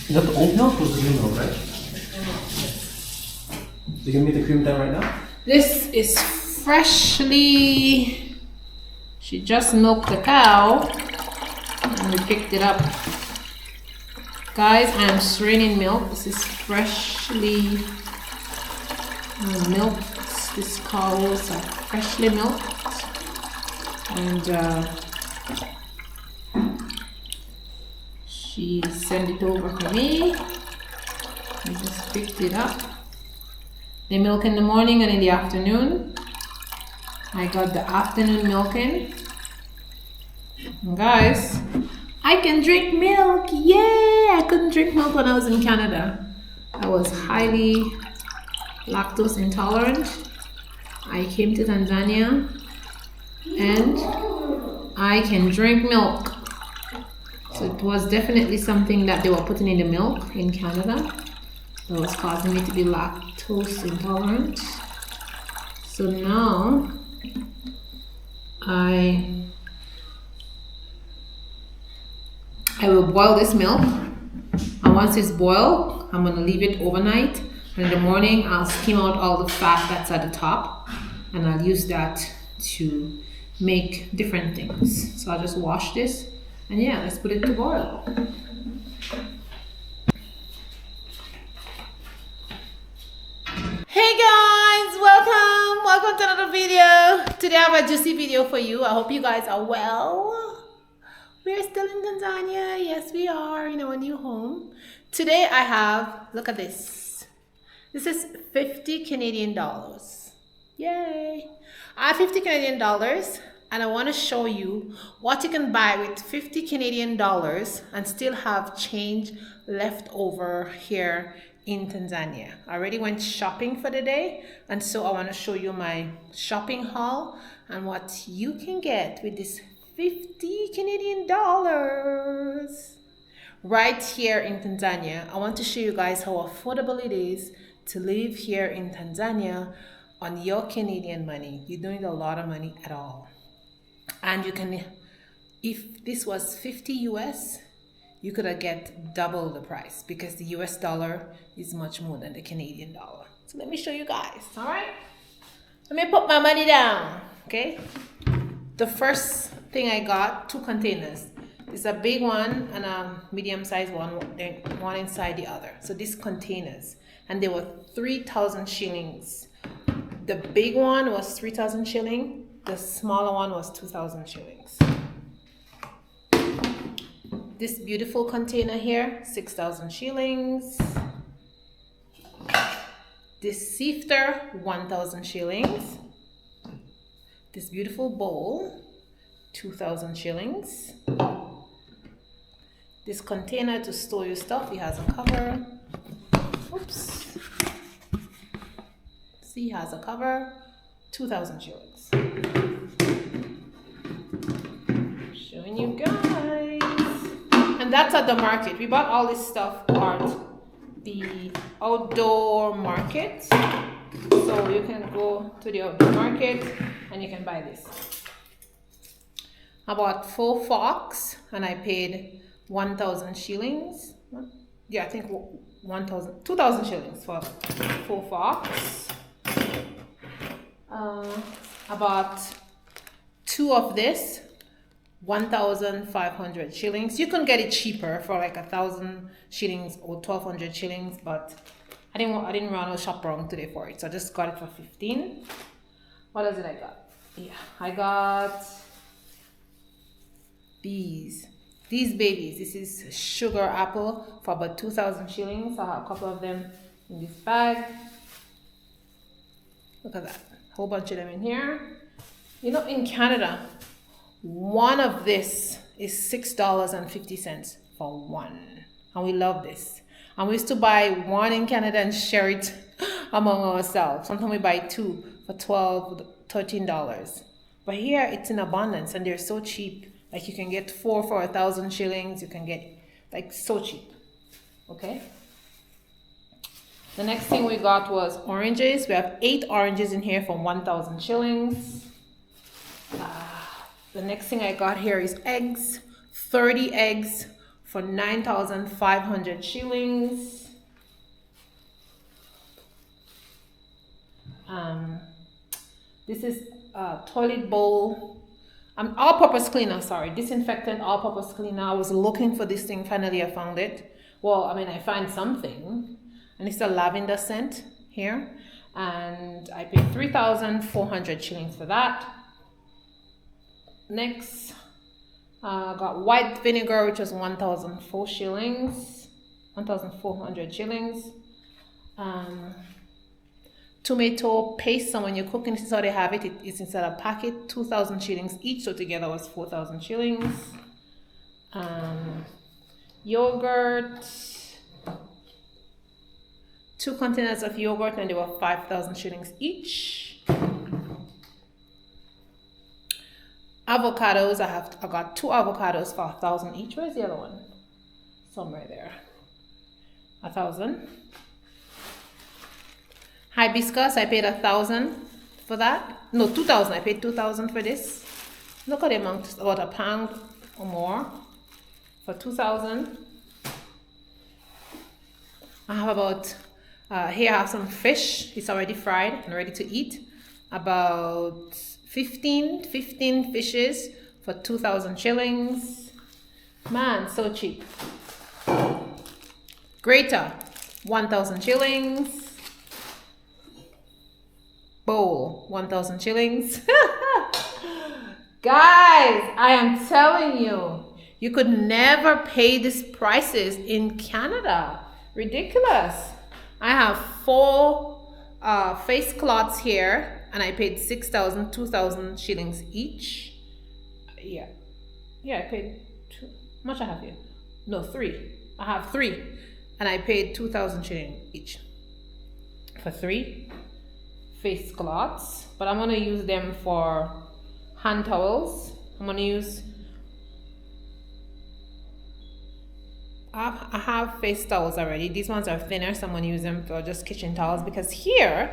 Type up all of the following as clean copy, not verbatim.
Is that the oat milk or the new milk, right? You can make the cream down right now? This is freshly, she just milked the cow and we picked it up. Guys, I am straining milk. This is freshly milked. These cows are freshly milked. And she sent it over for me. I just picked it up. They milk in the morning and in the afternoon. I got the afternoon milking. And guys, I can drink milk. Yay! I couldn't drink milk when I was in Canada. I was highly lactose intolerant. I came to Tanzania and I can drink milk. So it was definitely something that they were putting in the milk in Canada that was causing me to be lactose intolerant. So now I will boil this milk, and once it's boiled, I'm gonna leave it overnight, and in the morning I'll skim out all the fat that's at the top, and I'll use that to make different things. So I'll just wash this, and yeah, let's put it to boil. Hey guys, welcome to another video. Today I have a juicy video for you. I hope you guys are well. We're still in Tanzania. Yes, we are in our new home. Today I have, look at this. This is 50 Canadian dollars. Yay. I have 50 Canadian dollars and I want to show you what you can buy with 50 Canadian dollars and still have change left over here in Tanzania. I already went shopping for the day, and so I want to show you my shopping haul and what you can get with this 50 Canadian dollars right here in Tanzania. I want to show you guys how affordable it is to live here in Tanzania on your Canadian money. You don't need a lot of money at all. And you can, if this was 50 US, you could get double the price because the US dollar is much more than the Canadian dollar. So let me show you guys, all right? Let me put my money down, okay? The first thing I got, 2 containers. It's a big one and a medium-sized one, one inside the other. So these containers, and they were 3,000 shillings. The big one was 3,000 shillings. The smaller one was 2,000 shillings. This beautiful container here, 6,000 shillings. This sifter, 1,000 shillings. This beautiful bowl, 2,000 shillings. This container to store your stuff, it has a cover. Oops. See, it has a cover, 2,000 shillings. Showing you guys. And that's at the market. We bought all this stuff at the outdoor market. So you can go to the outdoor market and you can buy this. I bought 4 forks and I paid 1,000 shillings. Yeah, I think 2,000 shillings for 4 forks. I bought 2 of this, 1,500 shillings. You can get it cheaper for like 1,000 shillings or 1,200 shillings, but I didn't run a shop around today for it, so I just got it for 15. What else did I got? Yeah, I got these babies. This is sugar apple for about 2,000 shillings. I have a couple of them in this bag. Look at that, whole bunch of them in here. You know, in Canada, One of this is $6.50 for one. And we love this. And we used to buy one in Canada and share it among ourselves. Sometimes we buy two for $12, $13. But here it's in abundance and they're so cheap. Like you can get 4 for 1,000 shillings. You can get like so cheap. Okay. The next thing we got was oranges. We have 8 oranges in here for 1,000 shillings. The next thing I got here is eggs. 30 eggs for 9,500 shillings. This is a toilet bowl. All-purpose cleaner, sorry. Disinfectant all-purpose cleaner. I was looking for this thing. Finally, I found it. Well, I mean, I found something. And it's a lavender scent here. And I paid 3,400 shillings for that. Next, got white vinegar, which was 1,004 shillings. 1,400 shillings. Tomato paste, so when you're cooking, this is how they have it. It's inside a packet, 2,000 shillings each, so together was 4,000 shillings. Yogurt, 2 containers of yogurt, and they were 5,000 shillings each. Avocados, I got 2 avocados for 1,000 each. Where's the other one? Somewhere there. 1,000. Hibiscus, I paid 1,000 for that. No, 2,000. I paid 2,000 for this. Look at the amount, about a pound or more for 2,000. I have about, here I have some fish. It's already fried and ready to eat. About 15 fishes for 2,000 shillings. Man, so cheap. Grater, 1,000 shillings. Bowl, 1,000 shillings. Guys, I am telling you, you could never pay these prices in Canada. Ridiculous. I have 4 face cloths here, and I paid 6,000, 2,000 shillings each. Yeah, I paid 2. How much I have here? No, 3. I have 3, and I paid 2,000 shillings each for 3 face cloths. But I'm gonna use them for hand towels. I'm gonna use. I have face towels already. These ones are thinner, so I'm gonna use them for just kitchen towels, because here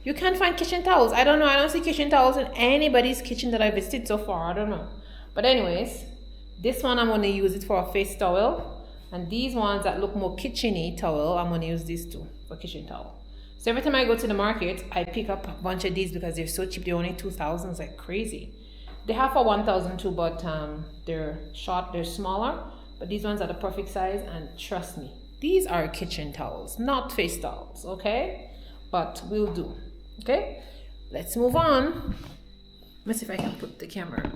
you can't find kitchen towels. I don't know. I don't see kitchen towels in anybody's kitchen that I visited so far. I don't know. But anyways, this one I'm gonna use it for a face towel, and these ones that look more kitcheny towel, I'm gonna use these two for kitchen towel. So every time I go to the market, I pick up a bunch of these because they're so cheap. They're only 2,000. It's like crazy. They have for 1,000 too, but they're short. They're smaller. But these ones are the perfect size, and trust me, these are kitchen towels, not face towels, okay? But will do, okay? Let's move on. Let's see if I can put the camera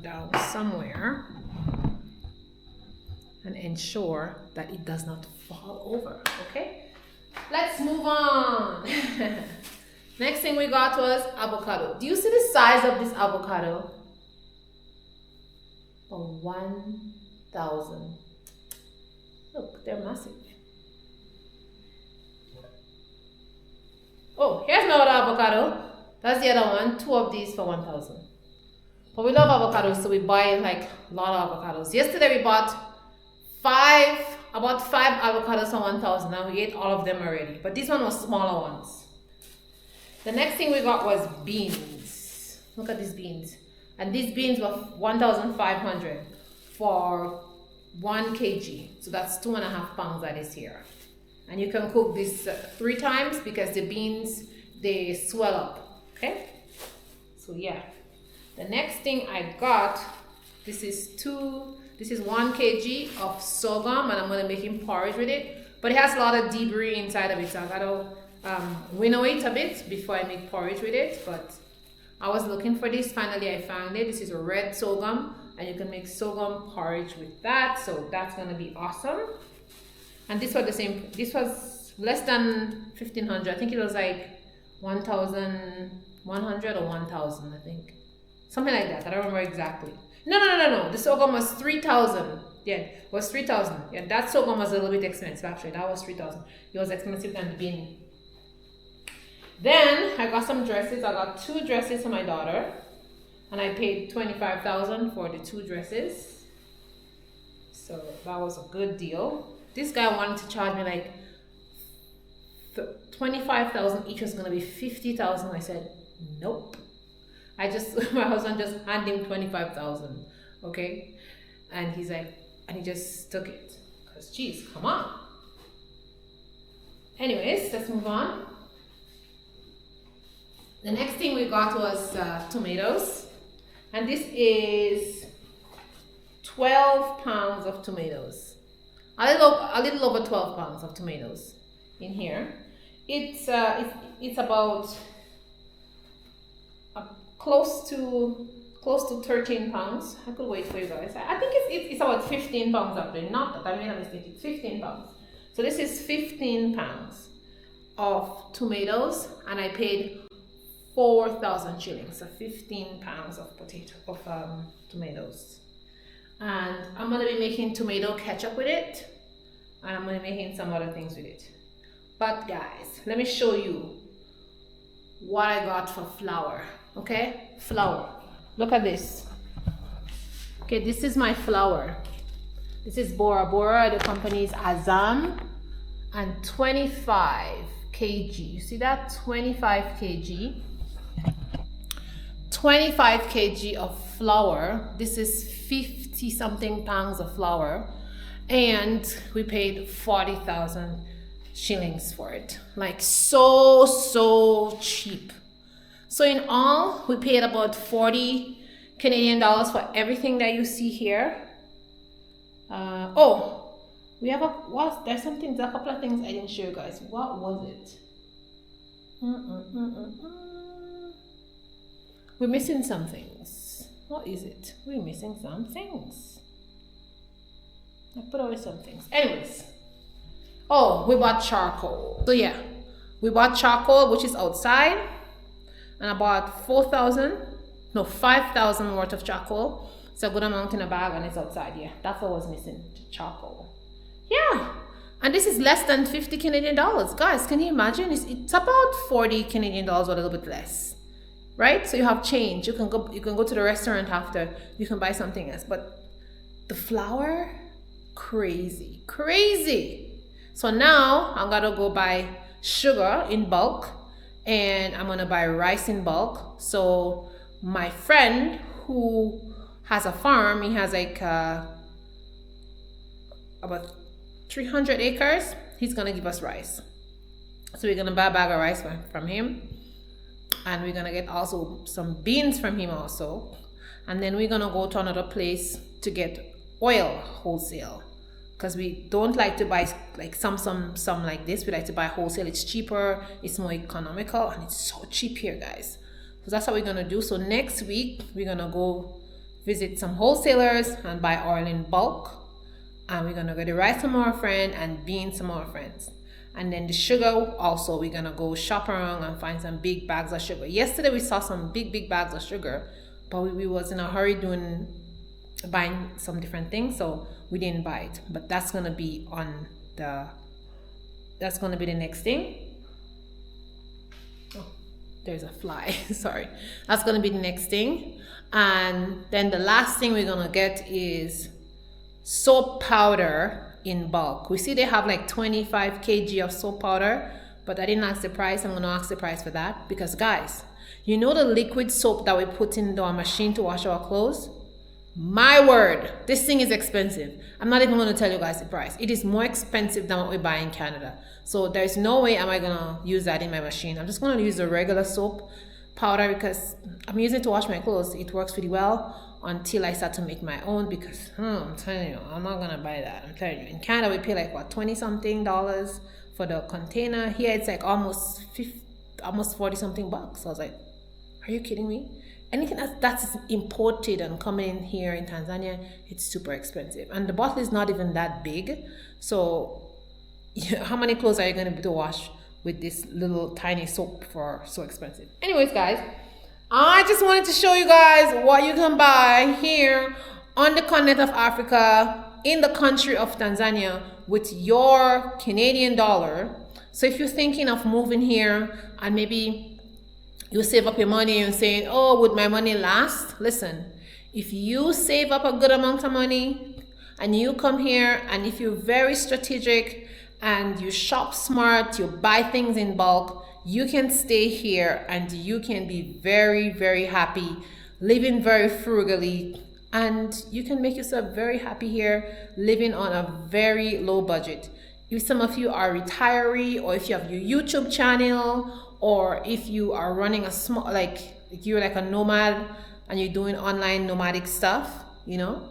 down somewhere and ensure that it does not fall over, okay? Let's move on. Next thing we got was avocado. Do you see the size of this avocado? For 1,000. Look, they're massive. Oh, here's my other avocado. That's the other one. 2 of these for 1,000. But we love avocados, so we buy like a lot of avocados. Yesterday we bought about 5 avocados for 1,000. Now we ate all of them already. But these one was smaller ones. The next thing we got was beans. Look at these beans. And these beans were 1,500 for 1 kg. So that's 2.5 pounds that is here. And you can cook this 3 times because the beans, they swell up. Okay? So yeah. The next thing I got, this is 1 kg of sorghum, and I'm gonna make him porridge with it. But it has a lot of debris inside of it, so I gotta winnow it a bit before I make porridge with it. But I was looking for this. Finally, I found it. This is a red sorghum, and you can make sorghum porridge with that. So that's gonna be awesome. And this was the same. This was less than 1,500. I think it was like 1,100 or 1,000. I think something like that. I don't remember exactly. No. The sorghum was 3,000. Yeah, it was 3,000. Yeah, that sorghum was a little bit expensive actually. That was 3,000. It was expensive than the bean. Then I got some dresses. I got 2 dresses for my daughter, and I paid 25,000 for the 2 dresses. So that was a good deal. This guy wanted to charge me like 25,000 each, was gonna be 50,000. I said nope. My husband just handed him 25,000, okay? And he's like, and he just took it. Cause geez, come on. Anyways, let's move on. The next thing we got was tomatoes. And this is 12 pounds of tomatoes. A little over 12 pounds of tomatoes in here. It's about close to 13 pounds. I could wait for you guys. I think it's about 15 pounds up there. Not that I made a mistake. It's 15 pounds. So this is 15 pounds of tomatoes, and I paid 4,000 shillings. So 15 pounds of tomatoes. And I'm gonna be making tomato ketchup with it, and I'm gonna be making some other things with it. But guys, let me show you what I got for flour. Okay, flour. Look at this. Okay, this is my flour. This is Bora Bora. The company is Azam, and 25 kg. You see that? 25 kg. 25 kg of flour. This is 50 something pounds of flour, and we paid 40,000 shillings for it. Like so cheap. So in all, we paid about 40 Canadian dollars for everything that you see here. We have there's a couple of things I didn't show you guys. What was it? We're missing some things. What is it? We're missing some things. I put away some things. Anyways. Oh, we bought charcoal. So yeah, we bought charcoal, which is outside. And I bought 5,000 worth of charcoal. It's a good amount in a bag, and it's outside. Yeah, that's what was missing, charcoal. Yeah, and this is less than 50 Canadian dollars. Guys, can you imagine? It's about 40 Canadian dollars or a little bit less, right? So you have change. You can go to the restaurant after. You can buy something else. But the flour, crazy. So now I'm gonna go buy sugar in bulk, and I'm gonna buy rice in bulk. So my friend who has a farm, he has like about 300 acres. He's gonna give us rice. So we're gonna buy a bag of rice from him, and we're gonna get also some beans from him also. And then we're gonna go to another place to get oil wholesale, because we don't like to buy like some like this. We like to buy wholesale. It's cheaper, it's more economical, and it's so cheap here, guys. So that's what we're gonna do. So next week we're gonna go visit some wholesalers and buy oil in bulk, and we're gonna get the rice from our friend and beans from our friends. And then the sugar also, we're gonna go shop around and find some big bags of sugar. Yesterday we saw some big bags of sugar, but we was in a hurry buying some different things, so we didn't buy it. But that's gonna be the next thing. Oh, there's a fly. Sorry. That's gonna be the next thing. And then the last thing we're gonna get is soap powder in bulk. We see they have like 25 kg of soap powder, but I didn't ask the price. I'm gonna ask the price for that, because guys, you know the liquid soap that we put into our machine to wash our clothes? My word, this thing is expensive. I'm not even going to tell you guys the price. It is more expensive than what we buy in Canada. So there's no way am I going to use that in my machine. I'm just going to use the regular soap powder, because I'm using it to wash my clothes. It works pretty well until I start to make my own, because I'm telling you, I'm not going to buy that. I'm telling you, in Canada we pay like what, 20 something dollars for the container. Here it's like almost 40 something bucks. So I was like, are you kidding me? Anything that's imported and coming in here in Tanzania, it's super expensive. And the bottle is not even that big. So yeah, how many clothes are you going to be to wash with this little tiny soap for so expensive? Anyways, guys, I just wanted to show you guys what you can buy here on the continent of Africa, in the country of Tanzania, with your Canadian dollar. So if you're thinking of moving here and maybe you save up your money and saying, oh, would my money last? Listen, if you save up a good amount of money and you come here, and if you're very strategic and you shop smart, you buy things in bulk, you can stay here and you can be very, very happy, living very frugally, and you can make yourself very happy here, living on a very low budget. If some of you are retiree, or if you have your YouTube channel, or if you are running a small, like you're like a nomad and you're doing online nomadic stuff, you know,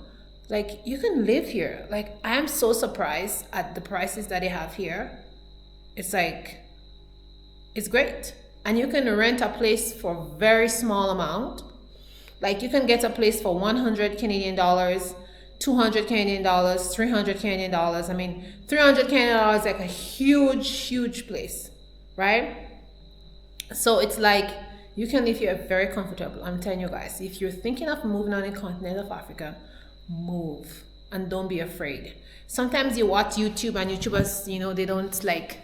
like you can live here. Like I am so surprised at the prices that they have here. It's like, it's great. And you can rent a place for a very small amount. Like you can get a place for 100 Canadian dollars, 200 Canadian dollars, 300 Canadian dollars. I mean, 300 Canadian dollars is like a huge place, right? So it's like you can live here very comfortable. I'm telling you guys, if you're thinking of moving on the continent of Africa, move and don't be afraid. Sometimes you watch YouTube and YouTubers, you know, they don't like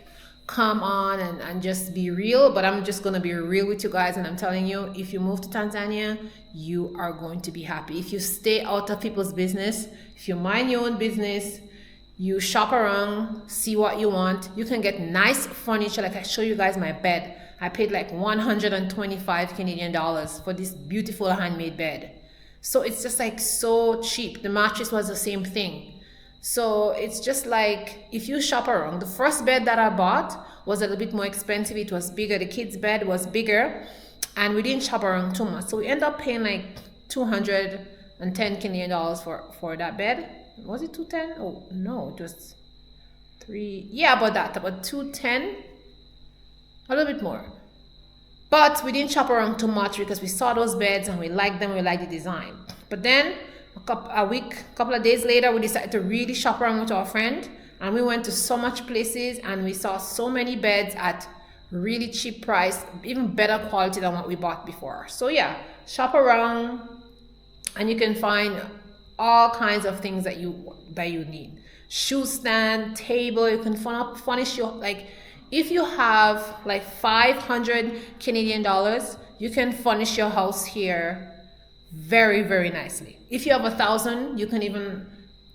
come on and just be real, but I'm just gonna be real with you guys, and I'm telling you, if you move to Tanzania, you are going to be happy. If you stay out of people's business, if you mind your own business, you shop around, see what you want, you can get nice furniture. Like I show you guys my bed, I paid like 125 Canadian dollars for this beautiful handmade bed. So it's just like so cheap. The mattress was the same thing. So it's just like, if you shop around, the first bed that I bought was a little bit more expensive. It was bigger. The kids' bed was bigger, and we didn't shop around too much. So we ended up paying like 210 Canadian dollars for that bed. Was it 210? Oh, no, it was yeah, about 210, a little bit more. But we didn't shop around too much because we saw those beds and we liked them, we liked the design. But then couple of days later, we decided to really shop around with our friend, and we went to so much places and we saw so many beds at really cheap price, even better quality than what we bought before. So yeah, shop around and you can find all kinds of things that you need. Shoe stand, table, you can furnish your, like if you have like 500 Canadian dollars, you can furnish your house here very, very nicely. If you have 1,000, you can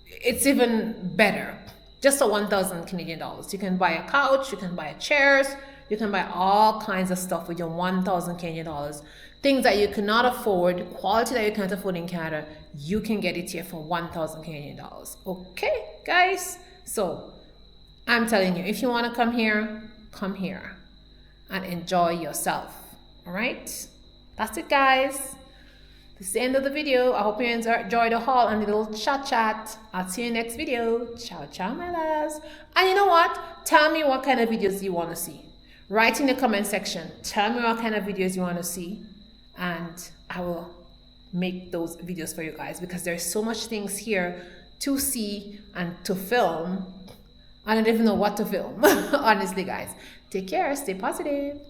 it's even better. Just a 1,000 Canadian dollars. You can buy a couch, you can buy chairs, you can buy all kinds of stuff with your 1,000 Canadian dollars. Things that you cannot afford, quality that you can't afford in Canada, you can get it here for 1,000 Canadian dollars. Okay, guys? So, I'm telling you, if you want to come here and enjoy yourself. All right? That's it, guys. This is the end of the video. I hope you enjoyed the haul and the little chat. I'll see you next video. Ciao, ciao, my loves. And you know what? Tell me what kind of videos you want to see. Write in the comment section. Tell me what kind of videos you want to see. And I will make those videos for you guys, because there's so much things here to see and to film. I don't even know what to film. Honestly, guys. Take care. Stay positive.